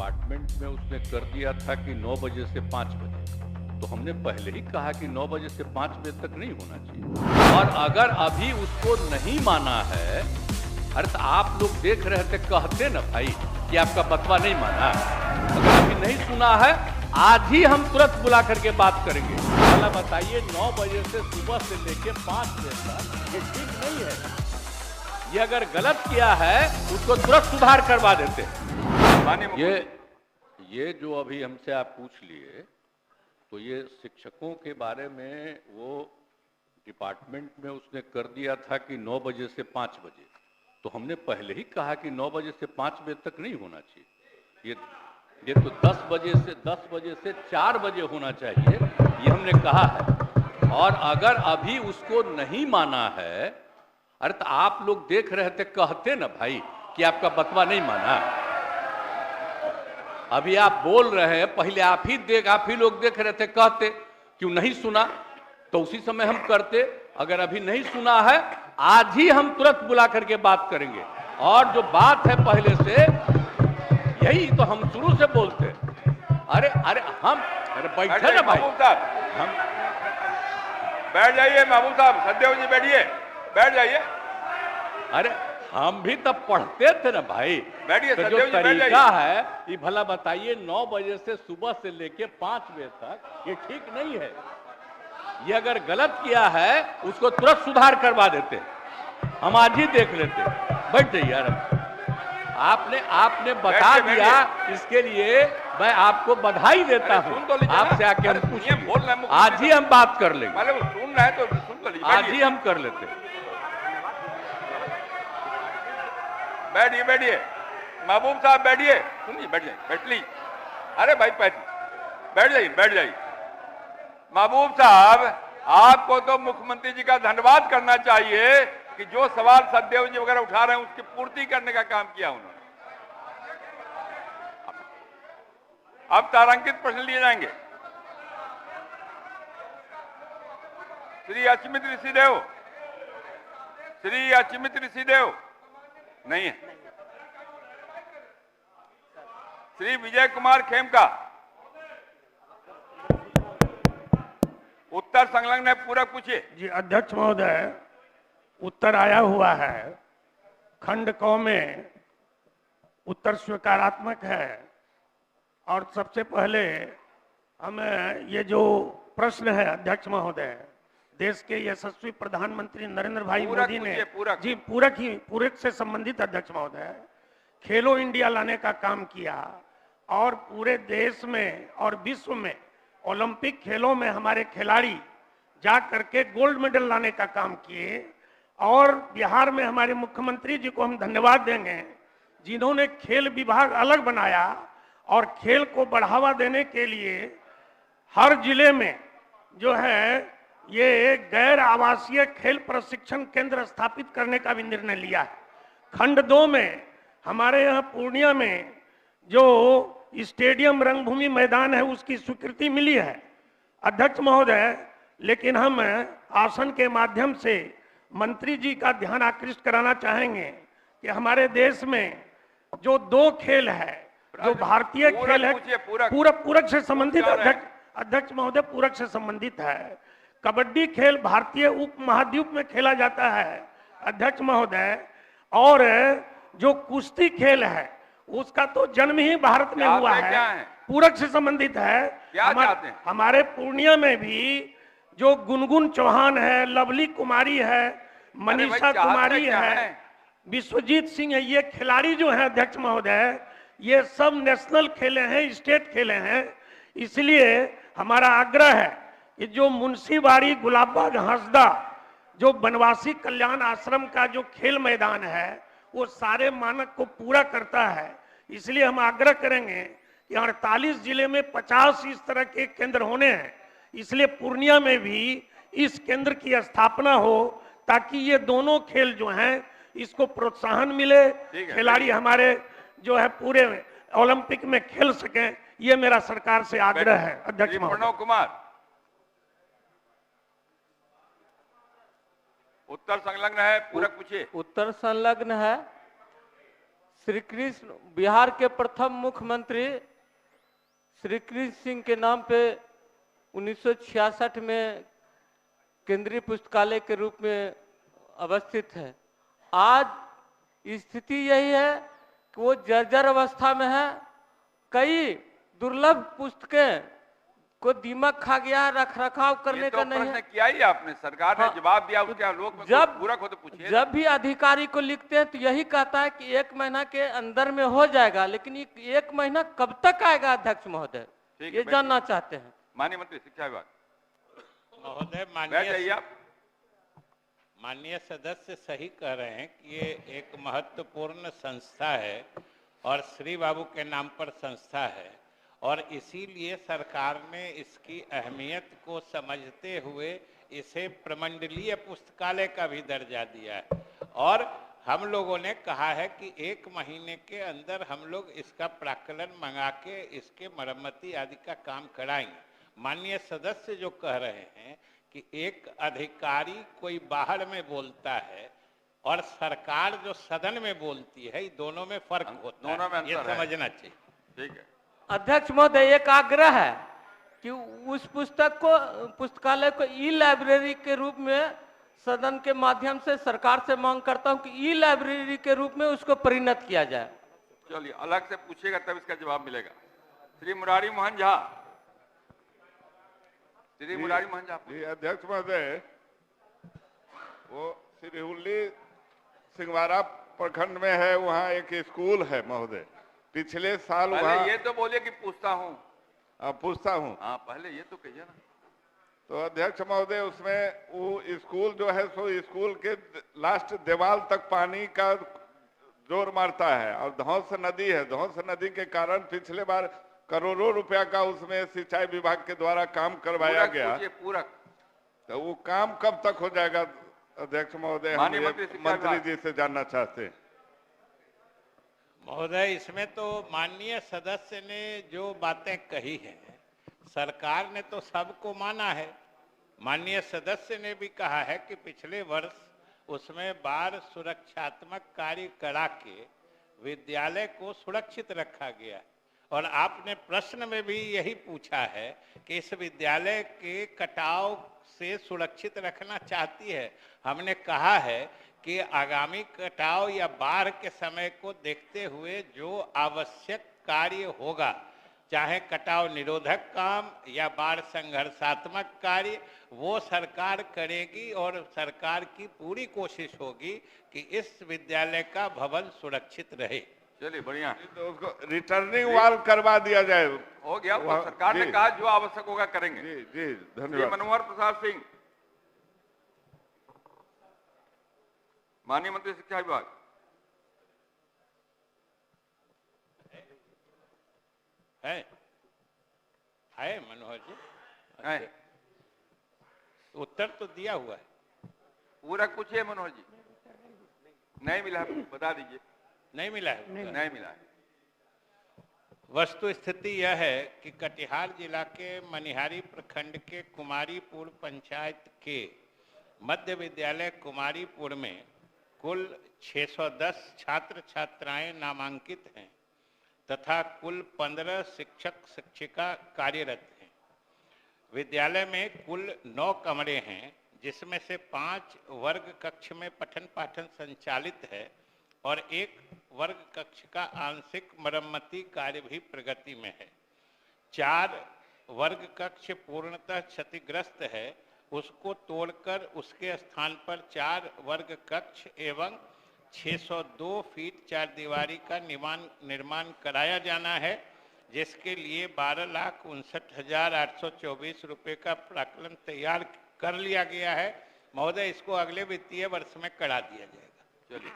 Department में उसने कर दिया था कि 9 बजे से 5 बजे, तो हमने पहले ही कहा कि 9 बजे से 5 बजे तक नहीं होना चाहिए। और अगर अभी उसको नहीं माना है, अरे तो आप लोग देख रहे थे, कहते ना भाई कि आपका बतवा नहीं माना। अगर अभी नहीं सुना है, आज ही हम तुरंत बुला करके बात करेंगे। भला बताइए, 9 बजे से सुबह से लेके 5 बजे तक ये ठीक नहीं है। ये अगर गलत किया है, उसको तुरंत सुधार करवा देते। ये जो अभी हमसे आप पूछ लिए, तो ये शिक्षकों के बारे में वो डिपार्टमेंट में उसने कर दिया था कि 9 बजे से 5 बजे, तो हमने पहले ही कहा कि 9 बजे से 5 बजे तक नहीं होना चाहिए। ये तो 10 बजे से 4 बजे होना चाहिए, ये हमने कहा है। और अगर अभी उसको नहीं माना है, अरे तो आप लोग देख रहे थे, कहते ना भाई कि आपका बतवा नहीं माना। अभी आप बोल रहे हैं, पहले आप ही लोग देख रहे थे, कहते क्यों नहीं सुना, तो उसी समय हम करते। अगर अभी नहीं सुना है, आज ही हम तुरंत बुला करके बात करेंगे। और जो बात है पहले से, यही तो हम शुरू से बोलते। अरे बैठे ना भाई, हम बैठ जाइए। महबूब साहब, सदैव जी बैठिए, बैठ जाइए। अरे हम भी तब पढ़ते थे ना भाई। बैठिए, तो जो तरीका है, ये भला बताइए, 9 बजे से सुबह से लेके 5 बजे तक ये ठीक नहीं है। ये अगर गलत किया है, उसको तुरंत सुधार करवा देते। हम आज ही देख लेते। बैठ जाइए यार। आपने बता दिया, इसके लिए मैं आपको बधाई देता हूँ। आपसे आके हम पूछेंगे, आज ही हम बात कर लेंगे। सुन रहे हैं तो सुन तो लीजिए। आज ही हम कर लेते। बैठिए बैठिए, महबूब साहब बैठिए। सुनिए, बैठ जाइए, बैठ लीजिए। अरे भाई बैठ जाइए, बैठ जाइए। महबूब साहब, आपको तो मुख्यमंत्री जी का धन्यवाद करना चाहिए कि जो सवाल सदैव जी वगैरह उठा रहे हैं, उसकी पूर्ति करने का काम किया उन्होंने। अब तारांकित प्रश्न लिए जाएंगे। श्री अचिमित ऋषिदेव नहीं है। श्री विजय कुमार खेमका, उत्तर संलग्न है, पूरा पूछिए। जी अध्यक्ष महोदय, उत्तर आया हुआ है। खंड क में उत्तर स्वीकारात्मक है। और सबसे पहले हमें ये जो प्रश्न है अध्यक्ष महोदय, देश के यशस्वी प्रधानमंत्री नरेंद्र भाई मोदी ने जी पूरक से संबंधित अध्यक्ष महोदय, खेलो इंडिया लाने का काम किया और पूरे देश में और विश्व में ओलंपिक खेलों में हमारे खिलाड़ी जा करके गोल्ड मेडल लाने का काम किए। और बिहार में हमारे मुख्यमंत्री जी को हम धन्यवाद देंगे, जिन्होंने खेल विभाग अलग बनाया और खेल को बढ़ावा देने के लिए हर जिले में जो है ये गैर आवासीय खेल प्रशिक्षण केंद्र स्थापित करने का भी निर्णय लिया है। खंड 2 में हमारे यहाँ पूर्णिया में जो स्टेडियम रंगभूमि मैदान है, उसकी स्वीकृति मिली है अध्यक्ष महोदय। लेकिन हम आसन के माध्यम से मंत्री जी का ध्यान आकृष्ट कराना चाहेंगे कि हमारे देश में जो 2 खेल है, जो भारतीय खेल है, पूरक से संबंधित अध्यक्ष महोदय, पूरक से संबंधित है। कबड्डी खेल भारतीय उप महाद्वीप में खेला जाता है अध्यक्ष महोदय। और जो कुश्ती खेल है, उसका तो जन्म ही भारत में हुआ है, पूरक से संबंधित है। हमारे पूर्णिया में भी जो गुनगुन चौहान है, लवली कुमारी है, मनीषा कुमारी है, विश्वजीत सिंह है, ये खिलाड़ी जो है अध्यक्ष महोदय, ये सब नेशनल खेले हैं, स्टेट खेले हैं। इसलिए हमारा आग्रह है कि जो मुंशीबाड़ी, गुलाबबाग, हंसदा, जो बनवासी कल्याण आश्रम का जो खेल मैदान है, वो सारे मानक को पूरा करता है। इसलिए हम आग्रह करेंगे कि 48 जिले में 50 इस तरह के केंद्र होने हैं। इसलिए पूर्णिया में भी इस केंद्र की स्थापना हो, ताकि ये दोनों खेल जो हैं इसको प्रोत्साहन मिले, खिलाड़ी हमारे जो है पूरे ओलंपिक में खेल सकें। ये मेरा सरकार से आग्रह है अध्यक्ष महोदय। प्रणव कुमार, उत्तर संलग्न है, पूरक पूछिए। उत्तर संलग्न है। श्री कृष्ण बिहार के प्रथम मुख्यमंत्री श्री कृष्ण सिंह के नाम पे 1966 में केंद्रीय पुस्तकालय के रूप में अवस्थित है। आज स्थिति यही है कि वो जर्जर अवस्था में है। कई दुर्लभ पुस्तकें को दीमक खा गया, रख रखाव करने का नहीं है। किया ही आपने, सरकार ने जवाब दिया, उसके आलोक में जब पूरा हो तो पूछिए। जब भी अधिकारी को लिखते हैं तो यही कहता है कि 1 महीना के अंदर में हो जाएगा, लेकिन ये 1 महीना कब तक आएगा अध्यक्ष महोदय, ये जानना चाहते हैं। माननीय मंत्री शिक्षा विभाग महोदय, बैठ जाइए आप। माननीय सदस्य सही कह रहे हैं कि ये एक महत्वपूर्ण संस्था है और श्री बाबू के नाम पर संस्था है, और इसीलिए सरकार ने इसकी अहमियत को समझते हुए इसे प्रमंडलीय पुस्तकालय का भी दर्जा दिया है। और हम लोगों ने कहा है कि 1 महीने के अंदर हम लोग इसका प्राक्कलन मंगा के इसके मरम्मती आदि का काम कराएंगे। माननीय सदस्य जो कह रहे हैं कि एक अधिकारी कोई बाहर में बोलता है और सरकार जो सदन में बोलती है, दोनों में फर्क होता है, ये समझना चाहिए। ठीक है अध्यक्ष महोदय, एक आग्रह है कि उस पुस्तक को, पुस्तकालय को ई लाइब्रेरी के रूप में सदन के माध्यम से सरकार से मांग करता हूं कि ई लाइब्रेरी के रूप में उसको परिणत किया जाए। चलिए, अलग से पूछिएगा तब इसका जवाब मिलेगा। श्री मुरारी मोहन झा। श्री मुरारी मोहन झा जी अध्यक्ष महोदय, वो सिरहुल्ली सिंहवाड़ा प्रखंड में है, वहाँ एक स्कूल है महोदय। पिछले साल वहाँ, ये तो बोलिए कि पूछता हूँ। पूछता हूँ। हाँ, पहले ये तो कहिए ना। तो अध्यक्ष महोदय, उसमें वो स्कूल जो है सो स्कूल के लास्ट दीवार तक पानी का जोर मारता है, और धौंस नदी है। धौंस नदी के कारण पिछले बार करोड़ों रुपया का उसमें सिंचाई विभाग के द्वारा काम करवाया गया। पूरक तो वो काम कब तक हो जाएगा अध्यक्ष महोदय, हम मंत्री जी से जानना चाहते हैं। महोदय, इसमें तो माननीय सदस्य ने जो बातें कही हैं, सरकार ने तो सबको माना है। माननीय सदस्य ने भी कहा है कि पिछले वर्ष उसमें बाढ़ सुरक्षात्मक कार्य करा के विद्यालय को सुरक्षित रखा गया, और आपने प्रश्न में भी यही पूछा है कि इस विद्यालय के कटाव से सुरक्षित रखना चाहती है। हमने कहा है कि आगामी कटाव या बाढ़ के समय को देखते हुए जो आवश्यक कार्य होगा, चाहे कटाव निरोधक काम या बाढ़ संघर्षात्मक कार्य, वो सरकार करेगी, और सरकार की पूरी कोशिश होगी कि इस विद्यालय का भवन सुरक्षित रहे। चलिए, बढ़िया। तो उसको रिटर्निंग वॉल करवा दिया जाए। हो गया, वो सरकार ने कहा जो आवश्यक होगा करेंगे। जी जी, धन्यवाद। मनोहर प्रसाद सिंह। माननीय मंत्री शिक्षा विभाग। है मनोहर जी, है। उत्तर तो दिया हुआ है। पूरा पूछिए मनोहर जी। नहीं मिला, बता दीजिए। नहीं मिला है? नहीं मिला है। वस्तु स्थिति यह है कि कटिहार जिला के मनिहारी प्रखंड के कुमारीपुर पंचायत के मध्य विद्यालय कुमारीपुर में कुल 610 छात्र छात्राएं नामांकित हैं तथा कुल 15 शिक्षक शिक्षिका कार्यरत हैं। विद्यालय में कुल 9 कमरे हैं, जिसमें से 5 वर्ग कक्ष में पठन पाठन संचालित है और 1 वर्ग कक्ष का आंशिक मरम्मती कार्य भी प्रगति में है। 4 वर्ग कक्ष पूर्णतः क्षतिग्रस्त है, उसको तोड़कर उसके स्थान पर 4 वर्ग कक्ष एवं 602 फीट 4 दीवारी का निर्माण कराया जाना है, जिसके लिए 12,59,824 रुपये का प्राक्कलन तैयार कर लिया गया है। महोदय, इसको अगले वित्तीय वर्ष में करा दिया जाएगा। चलिए,